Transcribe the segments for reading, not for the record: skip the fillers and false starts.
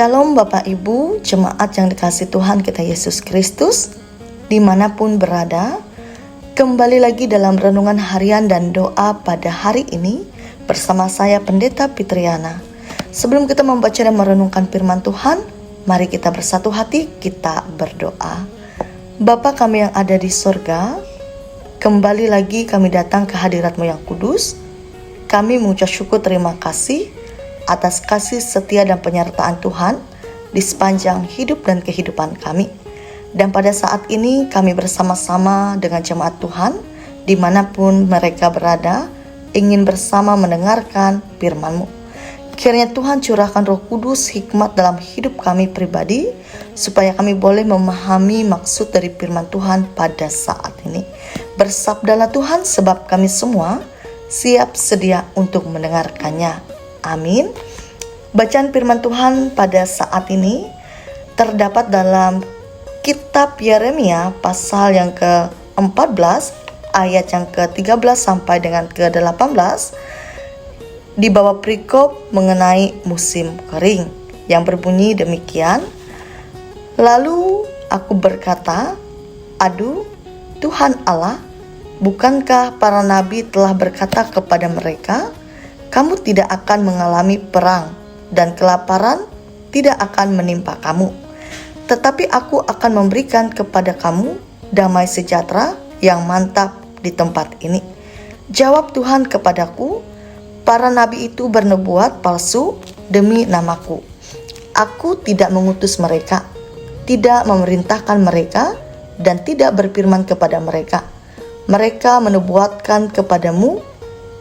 Shalom Bapak Ibu, jemaat yang dikasihi Tuhan kita Yesus Kristus, dimanapun berada. Kembali lagi dalam renungan harian dan doa pada hari ini bersama saya Pendeta Fitriana. Sebelum kita membaca dan merenungkan firman Tuhan, mari kita bersatu hati, kita berdoa. Bapa kami yang ada di surga, kembali lagi kami datang ke hadirat-Mu yang kudus. Kami mengucap syukur terima kasih atas kasih setia dan penyertaan Tuhan di sepanjang hidup dan kehidupan kami. Dan pada saat ini kami bersama-sama dengan jemaat Tuhan dimanapun mereka berada, ingin bersama mendengarkan firman-Mu. Kiranya Tuhan curahkan Roh Kudus hikmat dalam hidup kami pribadi, supaya kami boleh memahami maksud dari firman Tuhan pada saat ini. Bersabdalah Tuhan, sebab kami semua siap sedia untuk mendengarkannya. Amin. Bacaan firman Tuhan pada saat ini terdapat dalam kitab Yeremia pasal yang ke-14 ayat yang ke-13 sampai dengan ke-18 di bawah perikop mengenai musim kering yang berbunyi demikian. Lalu aku berkata, aduh Tuhan Allah, bukankah para nabi telah berkata kepada mereka, kamu tidak akan mengalami perang dan kelaparan tidak akan menimpa kamu. Tetapi aku akan memberikan kepada kamu damai sejahtera yang mantap di tempat ini. Jawab Tuhan kepadaku, para nabi itu bernubuat palsu demi namaku. Aku tidak mengutus mereka, tidak memerintahkan mereka, dan tidak berfirman kepada mereka. Mereka menubuatkan kepadamu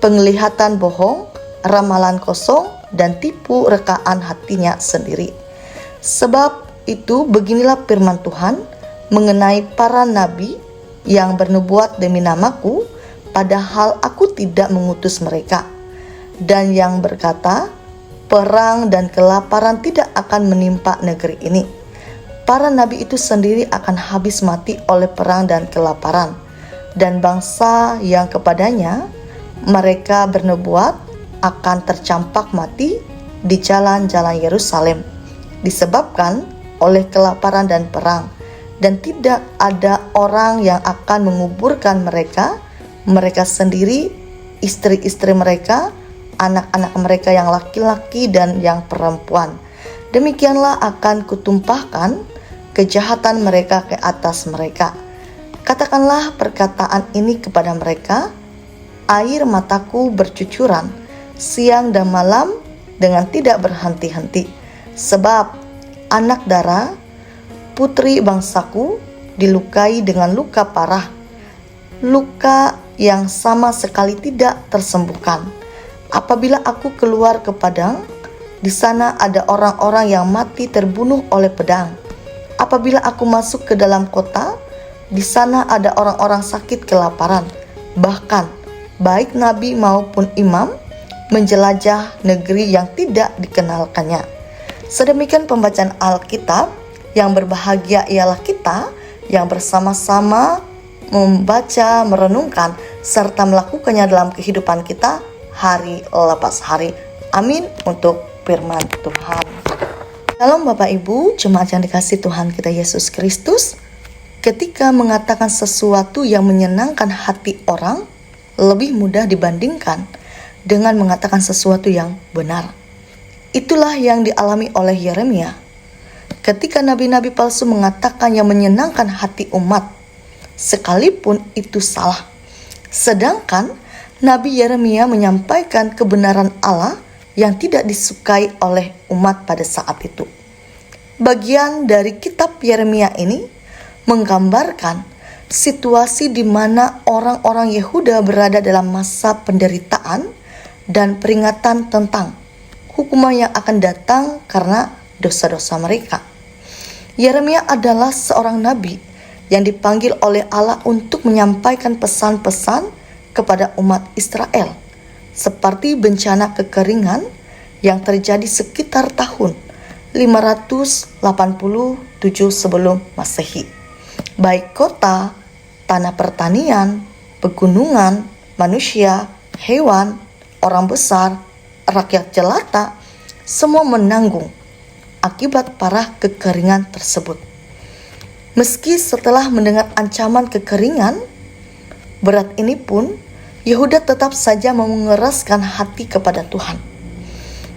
penglihatan bohong, ramalan kosong, dan tipu rekaan hatinya sendiri. Sebab itu beginilah firman Tuhan mengenai para nabi yang bernubuat demi namaku, padahal aku tidak mengutus mereka, dan yang berkata, perang dan kelaparan tidak akan menimpa negeri ini. Para nabi itu sendiri akan habis mati oleh perang dan kelaparan, dan bangsa yang kepadanya mereka bernubuat akan tercampak mati di jalan-jalan Yerusalem disebabkan oleh kelaparan dan perang, dan tidak ada orang yang akan menguburkan mereka sendiri, istri-istri mereka, anak-anak mereka yang laki-laki dan yang perempuan. Demikianlah akan kutumpahkan kejahatan mereka ke atas mereka. Katakanlah perkataan ini kepada mereka, air mataku bercucuran siang dan malam dengan tidak berhenti-henti, sebab anak dara putri bangsaku dilukai dengan luka parah, luka yang sama sekali tidak tersembuhkan. Apabila aku keluar ke padang, di sana ada orang-orang yang mati terbunuh oleh pedang. Apabila aku masuk ke dalam kota, di sana ada orang-orang sakit kelaparan. Bahkan baik nabi maupun imam menjelajah negeri yang tidak dikenalkannya. Sedemikian pembacaan Alkitab. Yang berbahagia ialah kita yang bersama-sama membaca, merenungkan, serta melakukannya dalam kehidupan kita hari lepas hari. Amin untuk firman Tuhan. Salam Bapak Ibu, jemaat yang dikasihi Tuhan kita Yesus Kristus. Ketika mengatakan sesuatu yang menyenangkan hati orang, lebih mudah dibandingkan dengan mengatakan sesuatu yang benar. Itulah yang dialami oleh Yeremia. Ketika nabi-nabi palsu mengatakan yang menyenangkan hati umat, sekalipun itu salah. Sedangkan Nabi Yeremia menyampaikan kebenaran Allah yang tidak disukai oleh umat pada saat itu. Bagian dari kitab Yeremia ini menggambarkan situasi di mana orang-orang Yehuda berada dalam masa penderitaan dan peringatan tentang hukuman yang akan datang karena dosa-dosa mereka. Yeremia adalah seorang nabi yang dipanggil oleh Allah untuk menyampaikan pesan-pesan kepada umat Israel, seperti bencana kekeringan yang terjadi sekitar tahun 587 sebelum Masehi. Baik kota, tanah pertanian, pegunungan, manusia, hewan, orang besar, rakyat jelata, semua menanggung akibat parah kekeringan tersebut. Meski setelah mendengar ancaman kekeringan berat ini pun, Yehuda tetap saja mengeraskan hati kepada Tuhan.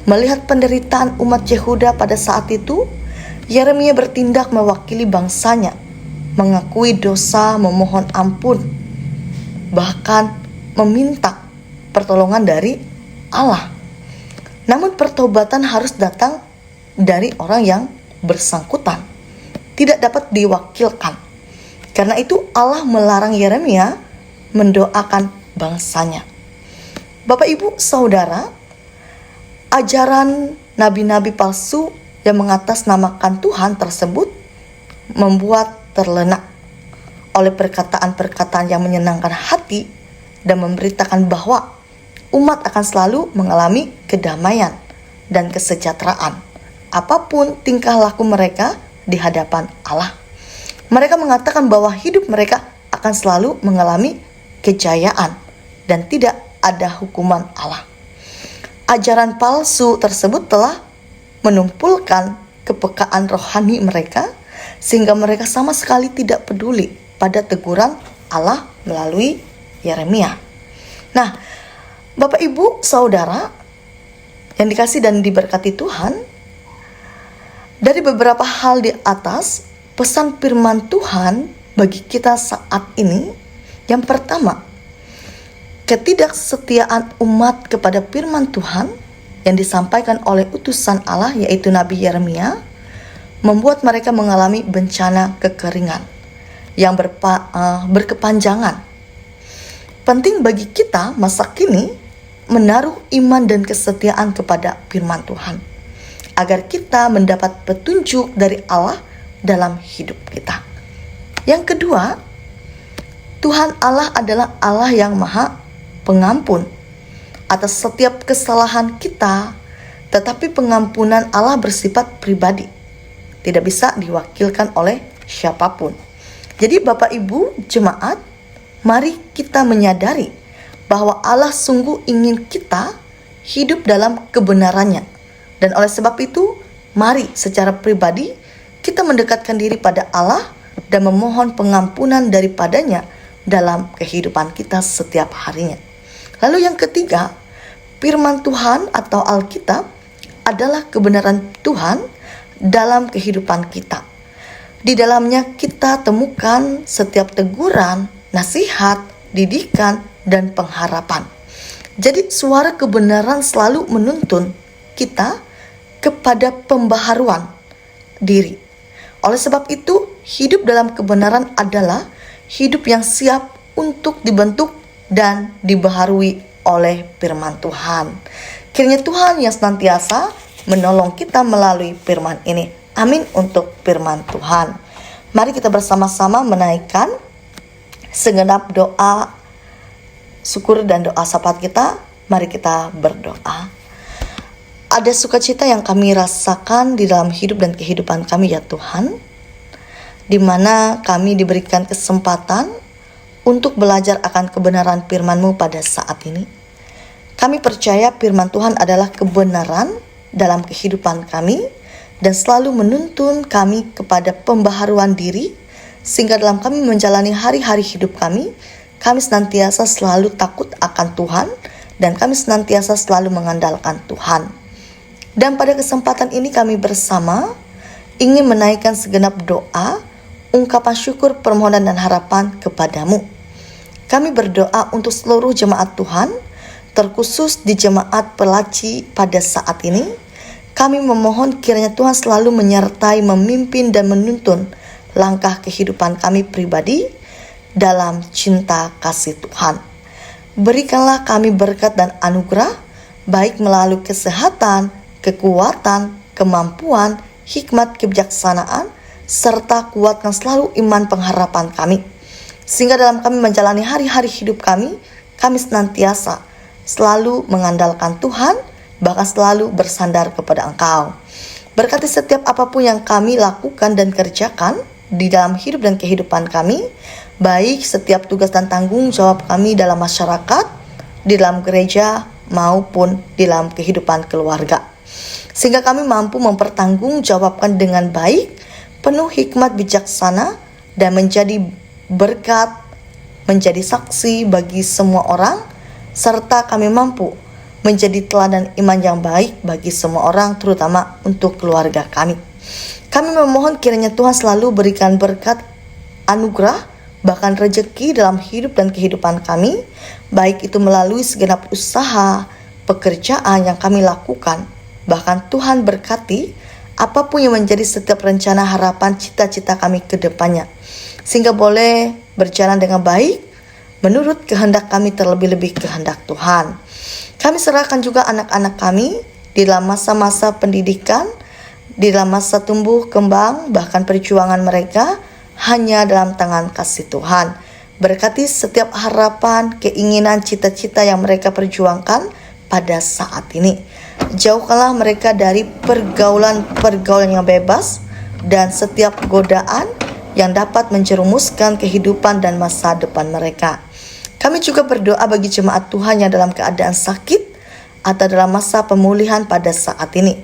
Melihat penderitaan umat Yehuda pada saat itu, Yeremia bertindak mewakili bangsanya, mengakui dosa, memohon ampun, bahkan meminta pertolongan dari Allah. Namun pertobatan harus datang dari orang yang bersangkutan, tidak dapat diwakilkan. Karena itu Allah melarang Yeremia mendoakan bangsanya. Bapak Ibu Saudara, ajaran nabi-nabi palsu yang mengatasnamakan Tuhan tersebut membuat terlena oleh perkataan-perkataan yang menyenangkan hati dan memberitakan bahwa umat akan selalu mengalami kedamaian dan kesejahteraan apapun tingkah laku mereka di hadapan Allah. Mereka mengatakan bahwa hidup mereka akan selalu mengalami kejayaan dan tidak ada hukuman Allah. Ajaran palsu tersebut telah menumpulkan kepekaan rohani mereka sehingga mereka sama sekali tidak peduli pada teguran Allah melalui Yeremia. Nah, Bapak Ibu Saudara yang dikasih dan diberkati Tuhan, dari beberapa hal di atas, pesan firman Tuhan bagi kita saat ini, yang pertama, ketidaksetiaan umat kepada firman Tuhan yang disampaikan oleh utusan Allah yaitu Nabi Yeremia membuat mereka mengalami bencana kekeringan yang berkepanjangan. Penting bagi kita masa kini menaruh iman dan kesetiaan kepada firman Tuhan agar kita mendapat petunjuk dari Allah dalam hidup kita. Yang kedua, Tuhan Allah adalah Allah yang Maha Pengampun atas setiap kesalahan kita, tetapi pengampunan Allah bersifat pribadi, tidak bisa diwakilkan oleh siapapun. Jadi Bapak Ibu jemaat, mari kita menyadari bahwa Allah sungguh ingin kita hidup dalam kebenarannya. Dan oleh sebab itu, mari secara pribadi kita mendekatkan diri pada Allah dan memohon pengampunan daripadanya dalam kehidupan kita setiap harinya. Lalu yang ketiga, firman Tuhan atau Alkitab adalah kebenaran Tuhan dalam kehidupan kita. Di dalamnya kita temukan setiap teguran, nasihat, didikan, dan pengharapan. Jadi suara kebenaran selalu menuntun kita kepada pembaharuan diri. Oleh sebab itu, hidup dalam kebenaran adalah hidup yang siap untuk dibentuk dan dibaharui oleh firman Tuhan. Kiranya Tuhan yang senantiasa menolong kita melalui firman ini. Amin untuk firman Tuhan. Mari kita bersama-sama menaikkan segenap doa syukur dan doa syafaat kita. Mari kita berdoa. Ada sukacita yang kami rasakan di dalam hidup dan kehidupan kami ya Tuhan, di mana kami diberikan kesempatan untuk belajar akan kebenaran firman-Mu pada saat ini. Kami percaya firman Tuhan adalah kebenaran dalam kehidupan kami dan selalu menuntun kami kepada pembaharuan diri, sehingga dalam kami menjalani hari-hari hidup kami senantiasa selalu takut akan Tuhan dan kami senantiasa selalu mengandalkan Tuhan. Dan pada kesempatan ini kami bersama ingin menaikkan segenap doa, ungkapan syukur, permohonan dan harapan kepadamu. Kami berdoa untuk seluruh jemaat Tuhan, terkhusus di jemaat Pelaci pada saat ini. Kami memohon kiranya Tuhan selalu menyertai, memimpin dan menuntun langkah kehidupan kami pribadi dalam cinta kasih Tuhan. Berikanlah kami berkat dan anugerah, baik melalui kesehatan, kekuatan, kemampuan, hikmat, kebijaksanaan, serta kuatkan selalu iman pengharapan kami. Sehingga dalam kami menjalani hari-hari hidup kami senantiasa selalu mengandalkan Tuhan, bahkan selalu bersandar kepada Engkau. Berkati setiap apapun yang kami lakukan dan kerjakan di dalam hidup dan kehidupan kami, baik setiap tugas dan tanggung jawab kami dalam masyarakat, di dalam gereja, maupun di dalam kehidupan keluarga. sehingga kami mampu mempertanggungjawabkan dengan baik, penuh hikmat bijaksana, dan menjadi berkat, menjadi saksi bagi semua orang, serta kami mampu menjadi teladan iman yang baik bagi semua orang, terutama untuk keluarga kami. Kami memohon kiranya Tuhan selalu berikan berkat, anugerah, bahkan rezeki dalam hidup dan kehidupan kami, baik itu melalui segenap usaha, pekerjaan yang kami lakukan. Bahkan Tuhan berkati apapun yang menjadi setiap rencana, harapan, cita-cita kami ke depannya, sehingga boleh berjalan dengan baik menurut kehendak kami, terlebih-lebih kehendak Tuhan. Kami serahkan juga anak-anak kami di dalam masa-masa pendidikan, di dalam masa tumbuh kembang, bahkan perjuangan mereka hanya dalam tangan kasih Tuhan. Berkati setiap harapan, keinginan, cita-cita yang mereka perjuangkan pada saat ini. Jauhkanlah mereka dari pergaulan-pergaulan yang bebas dan setiap godaan yang dapat menjerumuskan kehidupan dan masa depan mereka. Kami juga berdoa bagi jemaat Tuhan yang dalam keadaan sakit atau dalam masa pemulihan pada saat ini.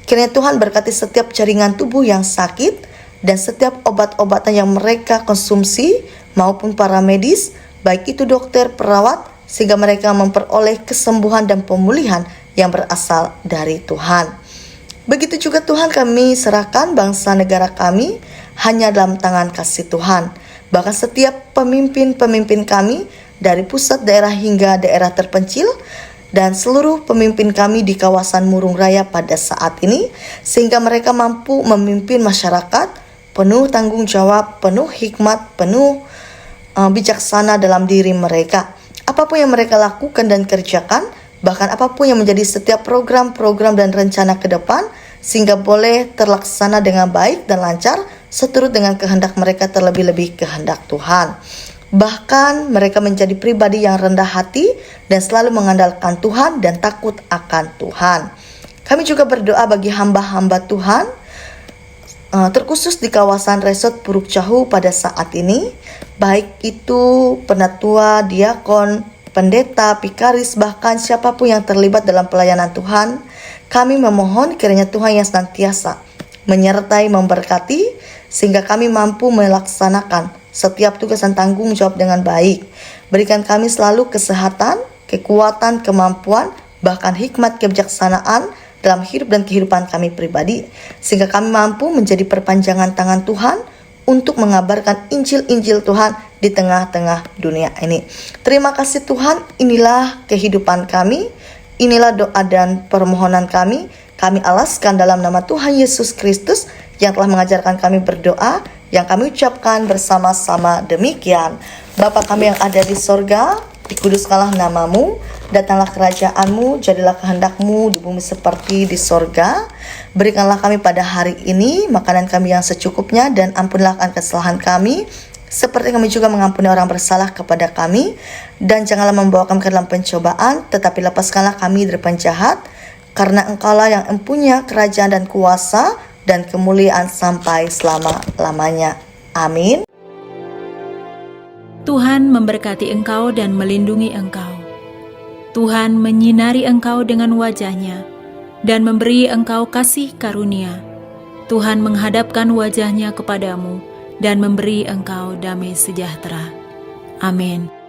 Kiranya Tuhan berkati setiap jaringan tubuh yang sakit dan setiap obat-obatan yang mereka konsumsi maupun para medis, baik itu dokter, perawat, sehingga mereka memperoleh kesembuhan dan pemulihan yang berasal dari Tuhan. Begitu juga Tuhan, kami serahkan bangsa negara kami hanya dalam tangan kasih Tuhan. Bahkan setiap pemimpin-pemimpin kami dari pusat daerah hingga daerah terpencil, dan seluruh pemimpin kami di kawasan Murung Raya pada saat ini, sehingga mereka mampu memimpin masyarakat penuh tanggung jawab, penuh hikmat, penuh bijaksana dalam diri mereka. Apapun yang mereka lakukan dan kerjakan, bahkan apapun yang menjadi setiap program-program dan rencana ke depan, sehingga boleh terlaksana dengan baik dan lancar seturut dengan kehendak mereka, terlebih-lebih kehendak Tuhan. Bahkan mereka menjadi pribadi yang rendah hati dan selalu mengandalkan Tuhan dan takut akan Tuhan. Kami juga berdoa bagi hamba-hamba Tuhan, terkhusus di kawasan Resort Puruk Cahu pada saat ini, baik itu penatua, diakon, pendeta, pikaris, bahkan siapapun yang terlibat dalam pelayanan Tuhan. Kami memohon kiranya Tuhan yang senantiasa menyertai, memberkati, sehingga kami mampu melaksanakan setiap tugas dan tanggung jawab dengan baik. Berikan kami selalu kesehatan, kekuatan, kemampuan, bahkan hikmat kebijaksanaan dalam hidup dan kehidupan kami pribadi, sehingga kami mampu menjadi perpanjangan tangan Tuhan untuk mengabarkan Injil-Injil Tuhan di tengah-tengah dunia ini. Terima kasih Tuhan, inilah kehidupan kami, inilah doa dan permohonan kami. Kami alaskan dalam nama Tuhan Yesus Kristus yang telah mengajarkan kami berdoa, yang kami ucapkan bersama-sama demikian. Bapa kami yang ada di sorga, dikuduskanlah namamu, datanglah kerajaanmu, jadilah kehendakmu di bumi seperti di sorga. Berikanlah kami pada hari ini makanan kami yang secukupnya, dan ampunilah akan kesalahan kami, seperti kami juga mengampuni orang bersalah kepada kami. Dan janganlah membawa kami ke dalam pencobaan, tetapi lepaskanlah kami dari penjahat, karena Engkaulah yang mempunyai kerajaan dan kuasa dan kemuliaan sampai selama-lamanya. Amin. Tuhan memberkati engkau dan melindungi engkau. Tuhan menyinari engkau dengan wajah-Nya dan memberi engkau kasih karunia. Tuhan menghadapkan wajah-Nya kepadamu dan memberi engkau damai sejahtera. Amin.